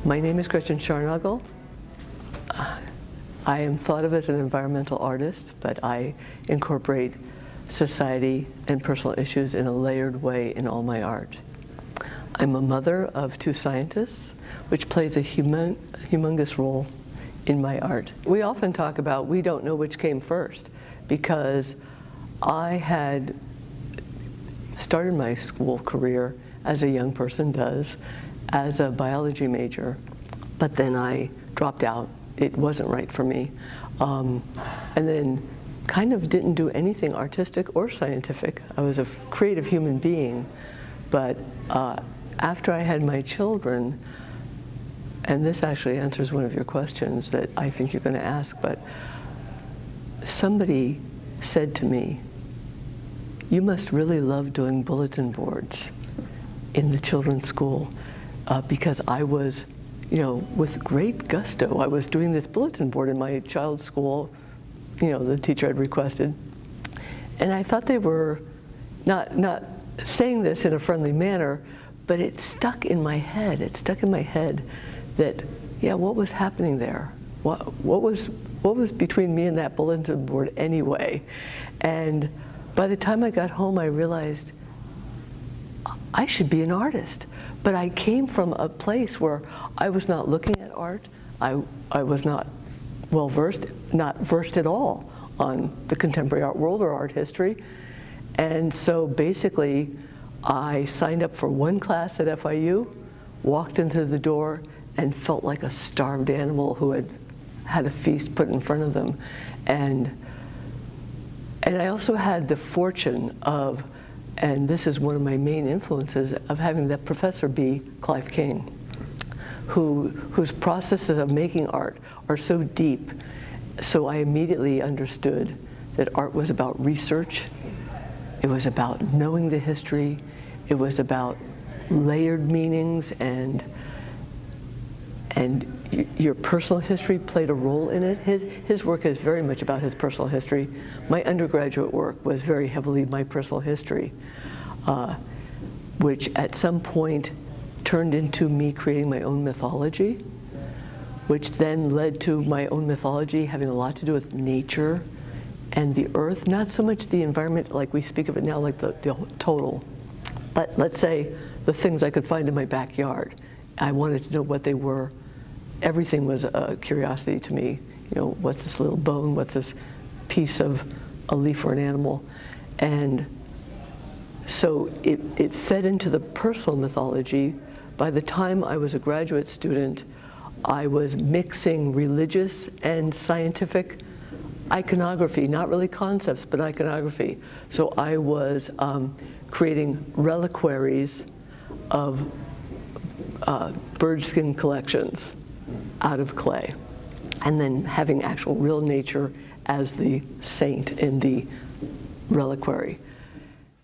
My name is Gretchen Scharnagl. I am thought of as an environmental artist, but I incorporate society and personal issues in a layered way in all my art. I'm a mother of 2 scientists, which plays a humongous role in my art. We often talk about we don't know which came first, because I had started my school career, as a young person does, as a biology major, but then I dropped out. It wasn't right for me. And then kind of didn't do anything artistic or scientific. I was a creative human being, but after I had my children, and this actually answers one of your questions that I think you're going to ask, but somebody said to me, "You must really love doing bulletin boards in the children's school," because I was, with great gusto, I was doing this bulletin board in my child's school, the teacher had requested. And I thought they were not saying this in a friendly manner, but it stuck in my head. It stuck in my head that, what was happening there? What was between me and that bulletin board anyway? And by the time I got home, I realized I should be an artist. But I came from a place where I was not looking at art. I was not well versed, not versed at all on the contemporary art world or art history. And so basically, I signed up for one class at FIU, walked into the door, and felt like a starved animal who had had a feast put in front of them. And I also had the fortune of, and this is one of my main influences, of having that professor be Clive King, whose processes of making art are so deep. So I immediately understood that art was about research, it was about knowing the history, it was about layered meanings, and your personal history played a role in it. His work is very much about his personal history. My undergraduate work was very heavily my personal history, which at some point turned into me creating my own mythology, which then led to my own mythology having a lot to do with nature and the earth, not so much the environment like we speak of it now, like the total, but let's say the things I could find in my backyard. I wanted to know what they were. Everything was a curiosity to me. What's this little bone? What's this piece of a leaf or an animal? And so it fed into the personal mythology. By the time I was a graduate student, I was mixing religious and scientific iconography, not really concepts, but iconography. So I was creating reliquaries of bird skin collections out of clay, and then having actual real nature as the saint in the reliquary.